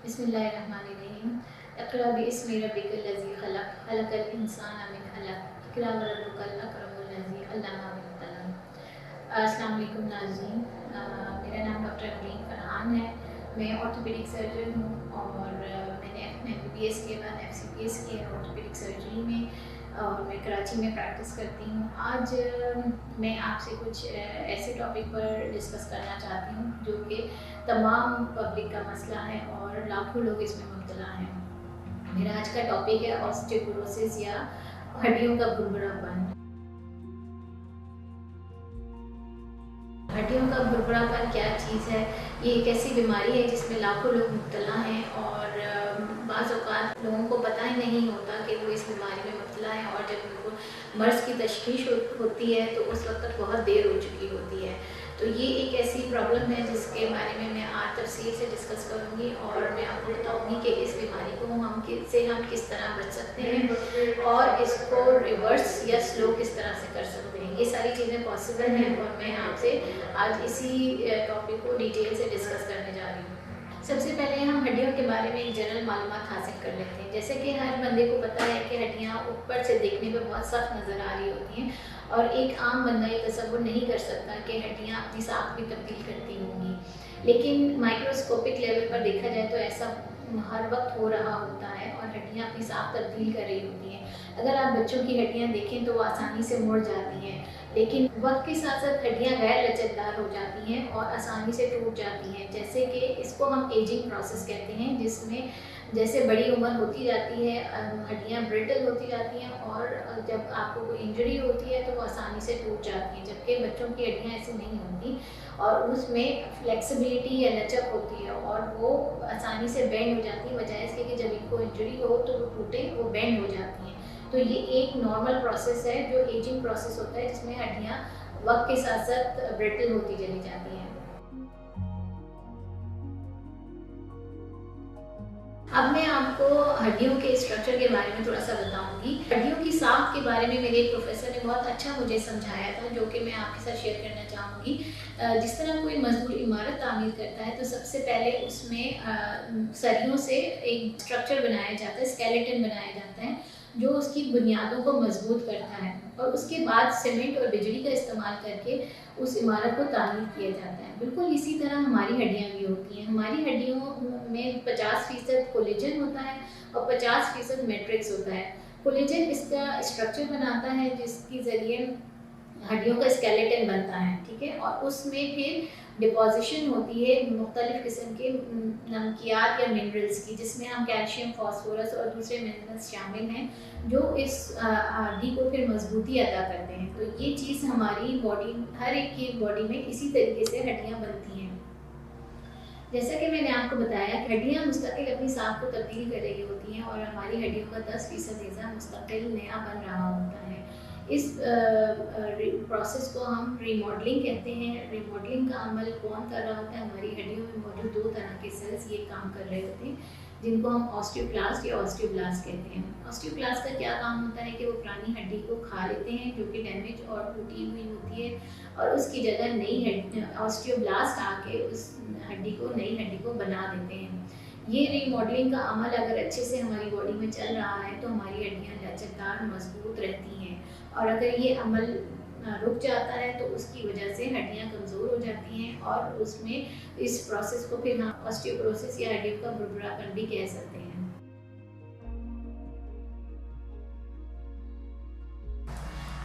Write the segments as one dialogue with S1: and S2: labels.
S1: बिस्मिल्लाहिर्रहमानिर्रहीम। इक़रा बिइस्मि रब्बिकल्लज़ी ख़लक़, ख़लक़ल इंसाना मिन अलक़, इक़रा व रब्बुकल अकरमुल्लज़ी अल्लमा बिल क़लम। अस्सलाम वालेकुम नाज़रीन। मेरा नाम डॉक्टर अमरीन फ़रहान है। मैं ऑर्थोपेडिक सर्जन हूँ और मैंने एमबीबीएस के बाद एफसीपीएस की है ऑर्थोपेडिक सर्जरी में और मैं कराची में प्रैक्टिस करती हूँ। आज मैं आपसे कुछ ऐसे टॉपिक पर डिस्कस करना चाहती हूँ जो कि तमाम पब्लिक का मसला है और लाखों लोग इसमें मुब्तला हैं। मेरा आज का टॉपिक है ऑस्टियोपोरोसिस या हड्डियों का भुरभुरापन। हड्डियों का भुरभुरापन क्या चीज़ है? ये एक ऐसी बीमारी है जिसमें लाखों लोग मुब्तला हैं और बाज़ औक़ात लोगों को पता ही नहीं होता कि वो इस बीमारी में मुब्तला है और जब उनको मर्ज़ की तशख़ीस होती है तो उस वक़्त बहुत देर हो चुकी होती है। तो ये एक ऐसी प्रॉब्लम है जिसके बारे में मैं आज तफ़सील से डिस्कस करूँगी और मैं आपको बताऊँगी कि इस बीमारी को हम किस तरह बच सकते हैं और इसको रिवर्स या स्लो किस तरह से कर सकते हैं। ये सारी चीज़ें पॉसिबल हैं और मैं आपसे आज इसी टॉपिक को डिटेल से डिस्कस करने जा रही हूँ। सबसे पहले हम हड्डियों के बारे में एक जनरल मालूमात हासिल कर लेते हैं। जैसे कि हर बंदे को पता है कि हड्डियाँ ऊपर से देखने में बहुत सख्त नज़र आ रही होती हैं और एक आम बंदा ये तसव्वुर नहीं कर सकता कि हड्डियाँ अपनी साख भी तब्दील करती होंगी। लेकिन माइक्रोस्कोपिक लेवल पर देखा जाए तो ऐसा हर वक्त हो रहा होता है और हड्डियाँ अपनी साख तब्दील कर रही होती हैं। अगर आप बच्चों की हड्डियाँ देखें तो वो आसानी से मुड़ जाती हैं, लेकिन वक्त के साथ साथ हड्डियाँ गैर लचकदार हो जाती हैं और आसानी से टूट जाती हैं। जैसे कि इसको हम एजिंग प्रोसेस कहते हैं, जिसमें जैसे बड़ी उम्र होती जाती है हड्डियाँ ब्रिटल होती जाती हैं और जब आपको कोई इंजरी होती है तो वो आसानी से टूट जाती हैं, जबकि बच्चों की हड्डियाँ ऐसी नहीं होती और उसमें फ्लेक्सिबिलिटी या लचक होती है और वो आसानी से बेंड हो जाती है, बजाय इसके कि जब इनको इंजरी हो तो वो टूटे, वो बेंड हो जाती हैं। तो ये एक नॉर्मल प्रोसेस है जो एजिंग प्रोसेस होता है, जिसमें हड्डियाँ वक्त के साथ साथ ब्रिटल होती चली जाती हैं। अब मैं आपको हड्डियों के स्ट्रक्चर के बारे में थोड़ा सा बताऊंगी। हड्डियों की साख के बारे में मेरे एक प्रोफेसर ने बहुत अच्छा मुझे समझाया था, जो कि मैं आपके साथ शेयर करना चाहूँगी। जिस तरह कोई मजबूत इमारत तामीर करता है तो सबसे पहले उसमें सरियों से एक स्ट्रक्चर बनाया जाता है, स्केलेटन बनाया जाता है जो उसकी बुनियादों को मजबूत करता है और उसके बाद सीमेंट और बिजली का इस्तेमाल करके उस इमारत को तामीर किया जाता है। बिल्कुल इसी तरह हमारी हड्डियाँ भी होती हैं। हमारी हड्डियों में 50% कोलेजन होता है और 50% मैट्रिक्स होता है। कोलेजन इसका स्ट्रक्चर बनाता है जिसके ज़रिए हड्डियों का स्केलेटन बनता है, ठीक है, और उसमें फिर डिपोजिशन होती है मुख्तलिफ़ किस्म के नमकियात या मिनरल्स की, जिसमें हम कैल्शियम, फास्फोरस और दूसरे मिनरल्स शामिल हैं जो इस हड्डी को फिर मजबूती अदा करते हैं। तो ये चीज़ हमारी बॉडी, हर एक की बॉडी में इसी तरीके से हड्डियाँ बनती हैं। जैसा कि मैंने आपको बताया कि हड्डियाँ मुस्तकिल अपनी साख को तब्दील कर रही होती हैं और हमारी हड्डियों का 10% हिस्सा मुस्तकिल नया बन रहा होता है। इस प्रोसेस को हम रीमॉडलिंग कहते हैं। रीमॉडलिंग का अमल कौन कर रहा होता है? हमारी हड्डियों में मौजूद 2 तरह के सेल्स ये काम कर रहे होते हैं, जिनको हम ऑस्टियोक्लास्ट या ऑस्टियोब्लास्ट कहते हैं। ऑस्टियोक्लास्ट का क्या काम होता है कि वो पुरानी हड्डी को खा लेते हैं जो कि डैमेज और टूटी हुई होती है और उसकी जगह नई हड्डी ऑस्टियोब्लास्ट आके उस हड्डी को, नई हड्डी को बना देते हैं। ये रीमॉडलिंग का अमल अगर अच्छे से हमारी बॉडी में चल रहा है तो हमारी हड्डियाँ लचकदार, मजबूत रहती हैं और अगर ये अमल रुक जाता है तो उसकी वजह से हड्डियाँ कमज़ोर हो जाती हैं और उसमें इस प्रोसेस को फिर हम ऑस्टियोपोरोसिस या हड्डियों का भुरभुरापन भी कह सकते हैं।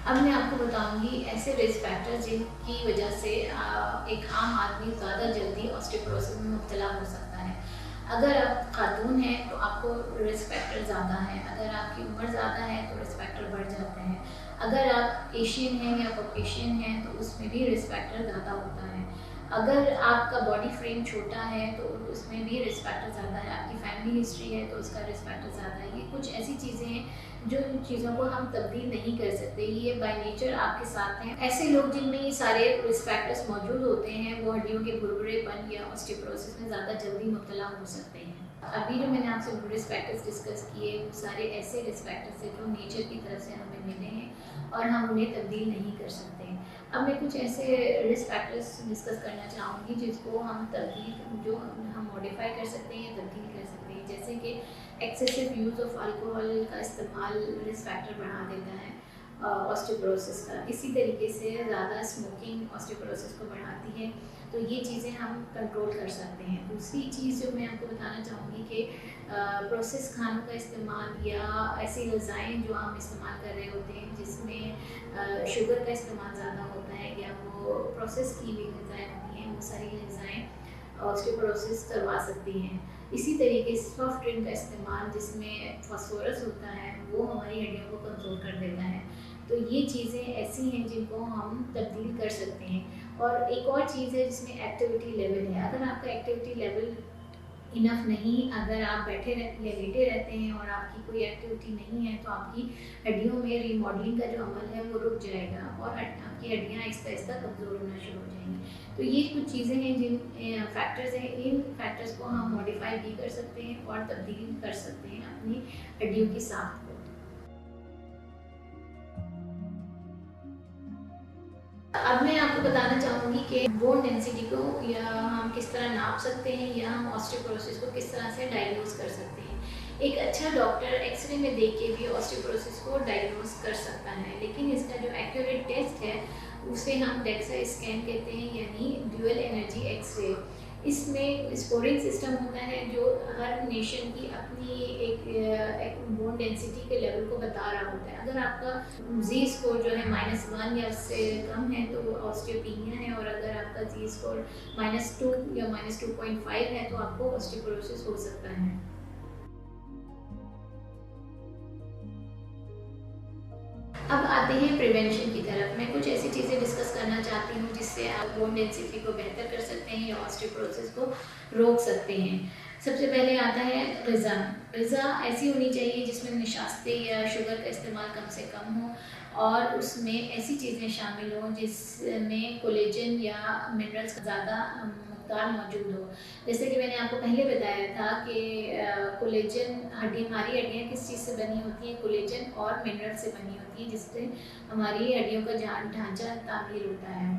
S1: अब मैं आपको बताऊंगी ऐसे रिस्क फैक्टर्स जिनकी वजह से एक आम आदमी ज़्यादा जल्दी ऑस्टियोपोरोसिस में मुब्तला हो सकता है। अगर आप खातून हैं तो आपको रिस्क फैक्टर ज़्यादा है, अगर आपकी उम्र ज़्यादा है तो रिस्क फैक्टर बढ़ जाते हैं, अगर आप एशियन हैं या कॉकेशियन हैं तो उसमें भी रिस्क फैक्टर ज़्यादा होता है, अगर आपका बॉडी फ्रेम छोटा है तो उसमें भी रिस्क फैक्टर ज़्यादा है, आपकी फैमिली हिस्ट्री है तो उसका रिस्क फैक्टर ज़्यादा है। ये कुछ ऐसी चीज़ें हैं जो इन चीज़ों को हम तब्दील नहीं कर सकते, ये बाय नेचर आपके साथ हैं। ऐसे लोग जिनमें ये सारे रिस्क फैक्टर्स मौजूद होते हैं वो हड्डियों के भुरभुरेपन या ऑस्टियोपोरोसिस में ज़्यादा जल्दी मुब्तला हो सकते हैं। अभी जो मैंने आपसे रिस्क फैक्टर्स डिस्कस किए वो सारे ऐसे रिस्क फैक्टर्स हैं जो नेचर की तरफ से हमें मिले हैं और हम उन्हें तब्दील नहीं कर सकते। अब मैं कुछ ऐसे रिस्क फैक्टर्स डिस्कस करना चाहूँगी जिसको हम तब्दील जो हम मॉडिफाई कर सकते हैं या तब्दील कर सकते हैं। जैसे कि एक्सेसिव यूज़ ऑफ अल्कोहल का इस्तेमाल रिस्क फैक्टर बढ़ा देता है ऑस्टियोपोरोसिस का। इसी तरीके से ज़्यादा स्मोकिंग ऑस्टियोपोरोसिस को बढ़ाती है। तो ये चीज़ें हम कंट्रोल कर सकते हैं। दूसरी चीज़ जो मैं आपको बताना चाहूँगी कि प्रोसेस खानों का इस्तेमाल या ऐसी ग़िज़ाएँ जो हम इस्तेमाल कर रहे होते हैं जिसमें शुगर का इस्तेमाल ज़्यादा होता है या वो प्रोसेस की हुई ग़िज़ाएँ होती हैं, वो सारी ग़िज़ाएँ ऑस्टियोपोरोसिस करवा सकती हैं। इसी तरीके से सॉफ्ट ड्रिंक का इस्तेमाल जिसमें फास्फोरस होता है वो हमारी हड्डियों को कमज़ोर कर देता है। तो ये चीज़ें ऐसी हैं जिनको हम तब्दील कर सकते हैं। और एक और चीज़ है जिसमें एक्टिविटी लेवल है। अगर आपका एक्टिविटी लेवल इनफ नहीं, अगर आप बैठे रहते या लेटे रहते हैं और आपकी कोई एक्टिविटी नहीं है, तो आपकी हड्डियों में रीमॉडलिंग का जो अमल है वो रुक जाएगा और आपकी हड्डियाँ आहिस्ता आहिस्ता कमज़ोर होना शुरू हो जाएंगी। तो ये कुछ चीज़ें हैं जिन फैक्टर्स हैं, इन फैक्टर्स को हम मॉडिफाई भी कर सकते हैं और तब्दील कर सकते हैं अपनी हड्डियों की साख्त को। अब मैं आपको बताना चाहूँगी कि बोन डेंसिटी को या हम किस तरह नाप सकते हैं या हम ऑस्टियोपोरोसिस को किस तरह से डायग्नोज कर सकते हैं। एक अच्छा डॉक्टर एक्सरे में देख के भी ऑस्टियोपोरोसिस को डायग्नोज कर सकता है, लेकिन इसका जो एक्यूरेट टेस्ट है उसे हम डेक्सा स्कैन कहते हैं, यानी ड्यूअल एनर्जी एक्सरे। इसमें स्कोरिंग सिस्टम होता है जो हर नेशन की अपनी एक बोन डेंसिटी के लेवल को बता रहा होता है। अगर आपका जी स्कोर जो है -1 या उससे कम है तो वो ऑस्टियोपीनिया है, और अगर आपका जी स्कोर -2 या -2.5 है तो आपको ऑस्टियोपोरोसिस हो सकता है। अब आते हैं प्रिवेंशन की तरफ। मैं कुछ ऐसी चीज़ें डिस्कस करना चाहती हूँ जिससे आप बोन डेंसिटी को बेहतर कर सकते हैं या ऑस्टियोपोरोसिस को रोक सकते हैं। सबसे पहले आता है ग़िज़ा। ग़िज़ा ऐसी होनी चाहिए जिसमें निशास्ते या शुगर का इस्तेमाल कम से कम हो और उसमें ऐसी चीज़ें शामिल हों जिसमें कोलेजन या मिनरल्स का ज़्यादा मकदार मौजूद हो। जैसे कि मैंने आपको पहले बताया था कि कोलेजन हमारी हड्डियाँ किस चीज़ से बनी होती हैं, कोलेजन और मिनरल से बनी होती हैं, जिससे हमारी हड्डियों का ढांचा तामीर होता है।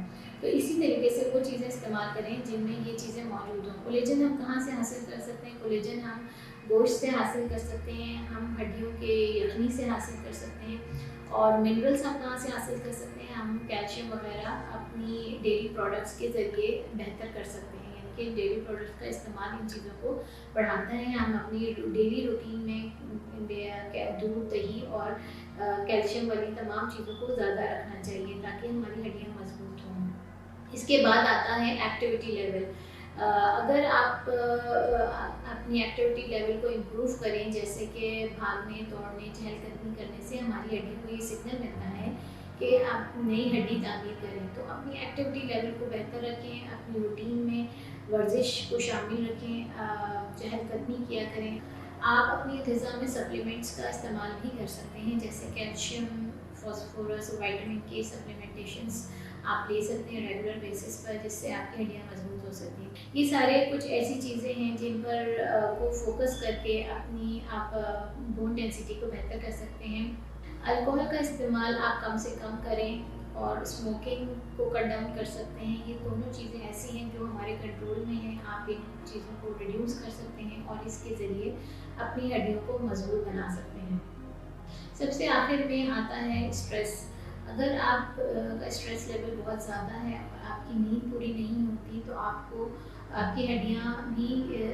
S1: तो इसी तरीके से वो चीज़ें इस्तेमाल करें जिनमें ये चीज़ें मौजूद हों। कोलेजन हम कहाँ से हासिल कर सकते हैं? कोलेजन हम गोश्त से हासिल कर सकते हैं, हम हड्डियों के यखनी से हासिल कर सकते हैं। और मिनरल्स हम कहाँ से हासिल कर सकते हैं? हम कैल्शियम वगैरह अपनी डेयरी प्रोडक्ट्स के ज़रिए बेहतर कर सकते हैं, यानी कि डेयरी प्रोडक्ट्स का इस्तेमाल इन चीज़ों को बढ़ाता है। हम अपनी डेली रूटीन में दूध, दही और कैल्शियम वाली तमाम चीज़ों को ज़्यादा रखना चाहिए ताकि हमारी हड्डियाँ मजबूत हों। इसके बाद आता है एक्टिविटी लेवल। अगर आप अपनी एक्टिविटी लेवल को इम्प्रूव करें, जैसे कि भागने, दौड़ने, चहलकदमी करने से हमारी हड्डियों को ये सिग्नल मिलता है कि आप नई हड्डी तामीर करें। तो अपनी एक्टिविटी लेवल को बेहतर रखें, अपनी रूटीन में वर्जिश को शामिल रखें, चहलकदमी किया करें। आप अपनी ग़िज़ा में सप्लीमेंट्स का इस्तेमाल भी कर सकते हैं, जैसे कैल्शियम, फास्फोरस, विटामिन के सप्लीमेंटेशंस आप ले सकते हैं रेगुलर बेसिस पर, जिससे आपकी हड्डियाँ मजबूत हो सकती हैं। ये सारे कुछ ऐसी चीज़ें हैं जिन पर को फोकस करके अपनी आप बोन डेंसिटी को बेहतर कर सकते हैं। अल्कोहल का इस्तेमाल आप कम से कम करें और स्मोकिंग को कट डाउन कर सकते हैं। ये दोनों चीज़ें ऐसी हैं जो हमारे कंट्रोल में हैं। आप इन चीज़ों को रिड्यूस कर सकते हैं और इसके ज़रिए अपनी हड्डियों को मजबूत बना सकते हैं। सबसे आखिर में आता है स्ट्रेस। अगर आप का स्ट्रेस लेवल बहुत ज़्यादा है और आपकी नींद पूरी नहीं होती तो आपकी हड्डियाँ भी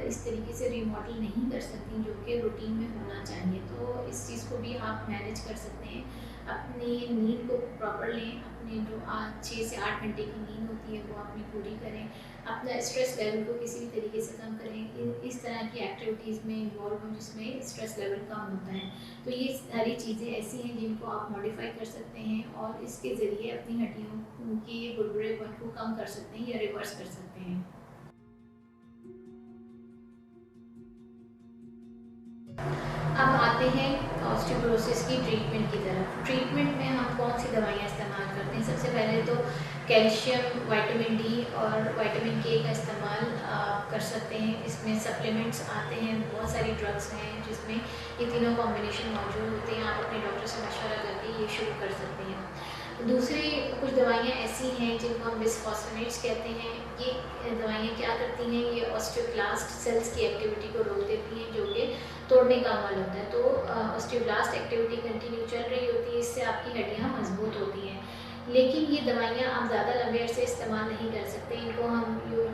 S1: इस तरीके से रिमॉडल नहीं कर सकती जो कि रूटीन में होना चाहिए। तो इस चीज़ को भी आप मैनेज कर सकते हैं। अपनी नींद को प्रॉपर लें, अपने जो 6 से 8 घंटे की नींद होती है वो अपनी पूरी करें, अपना स्ट्रेस लेवल को किसी भी तरीके से कम करें, इस तरह की एक्टिविटीज़ में इन्वॉल्व हों जिसमें स्ट्रेस लेवल कम होता है। तो ये सारी चीज़ें ऐसी हैं जिनको आप मॉडिफाई कर सकते हैं और इसके ज़रिए अपनी हड्डियों के बुरबुरेपन को कम कर सकते हैं या रिवर्स कर सकते हैं। अब आते हैं ऑस्टियोपोरोसिस की ट्रीटमेंट की तरफ। ट्रीटमेंट में हम कौन सी दवाइयाँ इस्तेमाल करते हैं? सबसे पहले तो कैल्शियम, विटामिन डी और विटामिन के का इस्तेमाल कर सकते हैं। इसमें सप्लीमेंट्स आते हैं, बहुत सारी ड्रग्स हैं जिसमें ये तीनों कॉम्बिनेशन मौजूद होते हैं। आप अपने डॉक्टर से मशवरा करके ये शुरू कर सकते हैं। दूसरी कुछ दवाइयाँ ऐसी हैं जिनको हम बिस्फॉस्फोनेट्स कहते हैं। ये दवाइयाँ क्या करती हैं, ये ऑस्टियोब्लास्ट सेल्स की एक्टिविटी को रोक देती हैं, जो कि तोड़ने का अमल होता है। तो ऑस्टियोब्लास्ट एक्टिविटी कंटिन्यू चल रही होती है, इससे आपकी हड्डियाँ मजबूत होती हैं। लेकिन ये दवाइयाँ आप ज़्यादा लंबे अरसे इस्तेमाल नहीं कर सकते। इनको हम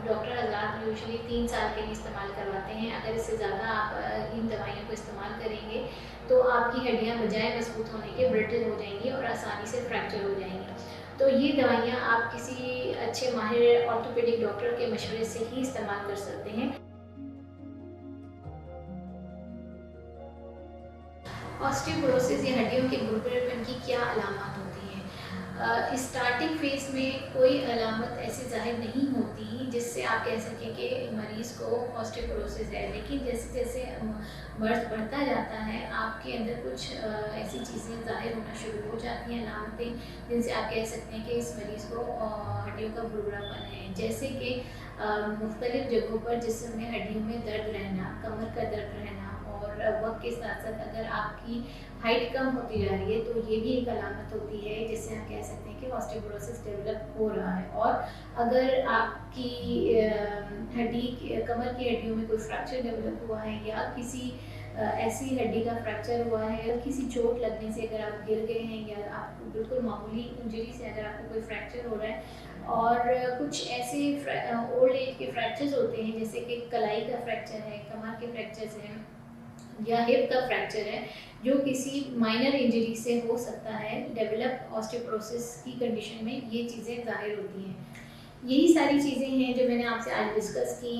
S1: डॉक्टर हज़रात यूजुअली 3 साल के लिए इस्तेमाल करवाते हैं। अगर इससे ज़्यादा आप इन दवाइयों को इस्तेमाल करेंगे तो आपकी हड्डियाँ बजाय मजबूत होने के ब्रिटल हो जाएंगी और आसानी से फ्रैक्चर हो जाएंगी। तो ये दवाइयाँ आप किसी अच्छे माहिर ऑर्थोपेडिक डॉक्टर के मशवरे से ही इस्तेमाल कर सकते हैं। ऑस्टियोपोरोसिस या हड्डियों के भुरभुरेपन की क्या अलामत होती हैं? स्टार्टिंग फेज़ में कोई अलामत ऐसी ज़ाहिर नहीं होती जिससे आप कह सकें कि मरीज़ को ऑस्टियोपोरोसिस है। लेकिन जैसे-जैसे मर्ज़ बढ़ता जाता है, आपके अंदर कुछ ऐसी चीज़ें ज़ाहिर होना शुरू हो जाती हैं, अलामतें, जिनसे आप कह सकते हैं कि इस मरीज़ को हड्डियों का भुरभुरापन है। जैसे कि मुख्तलिफ़ जगहों पर जिस्म में हड्डियों में दर्द रहना, कमर का दर्द रहना, और वक़्त के साथ-साथ अगर आपकी हाइट कम होती जा रही है तो ये भी एक अलामत होती है जिससे हम कह सकते हैं कि ऑस्टियोपोरोसिस डेवलप हो रहा है। और अगर आपकी कमर की हड्डियों में कोई फ्रैक्चर डेवलप हुआ है या किसी ऐसी हड्डी का फ्रैक्चर हुआ है या किसी चोट लगने से अगर आप गिर गए हैं या आपको बिल्कुल मामूली इंजरी से अगर आपको कोई फ्रैक्चर हो रहा है, और कुछ ऐसे ओल्ड एज के फ्रैक्चर्स होते हैं जैसे कि कलाई का फ्रैक्चर है, कमर के फ्रैक्चर्स हैं या हिप का फ्रैक्चर है, जो किसी माइनर इंजरी से हो सकता है। डेवलप ऑस्टियोपोरोसिस की कंडीशन में ये चीज़ें ज़ाहिर होती हैं। यही सारी चीज़ें हैं जो मैंने आपसे आज डिस्कस की।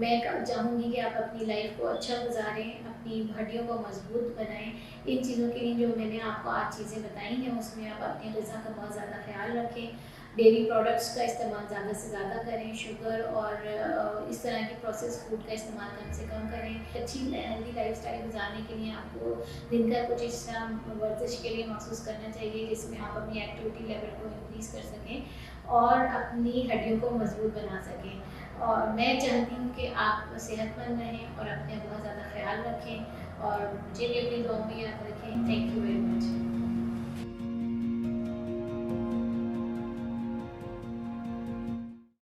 S1: मैं चाहूँगी कि आप अपनी लाइफ को अच्छा गुजारें, अपनी हड्डियों को मजबूत बनाएं। इन चीज़ों के लिए जो मैंने आपको आज चीज़ें बताई हैं, उसमें आप अपनी ग़िज़ा का बहुत ज़्यादा ख्याल रखें। डेयरी प्रोडक्ट्स का इस्तेमाल ज़्यादा से ज़्यादा करें, शुगर और इस तरह के प्रोसेस फूड का इस्तेमाल कम से कम करें। अच्छी हेल्दी लाइफस्टाइल गुजारने के लिए आपको दिन का कुछ हिस्सा वर्जिश के लिए मखसूस करना चाहिए, जिसमें आप अपनी एक्टिविटी लेवल को इंक्रीज़ कर सकें और अपनी हड्डियों को मजबूत बना सकें। और मैं चाहती हूँ कि आप सेहतमंद रहें और अपने बहुत ज़्यादा ख्याल रखें और मुझे भी अपनी दुआओं में याद रखें। Thank you.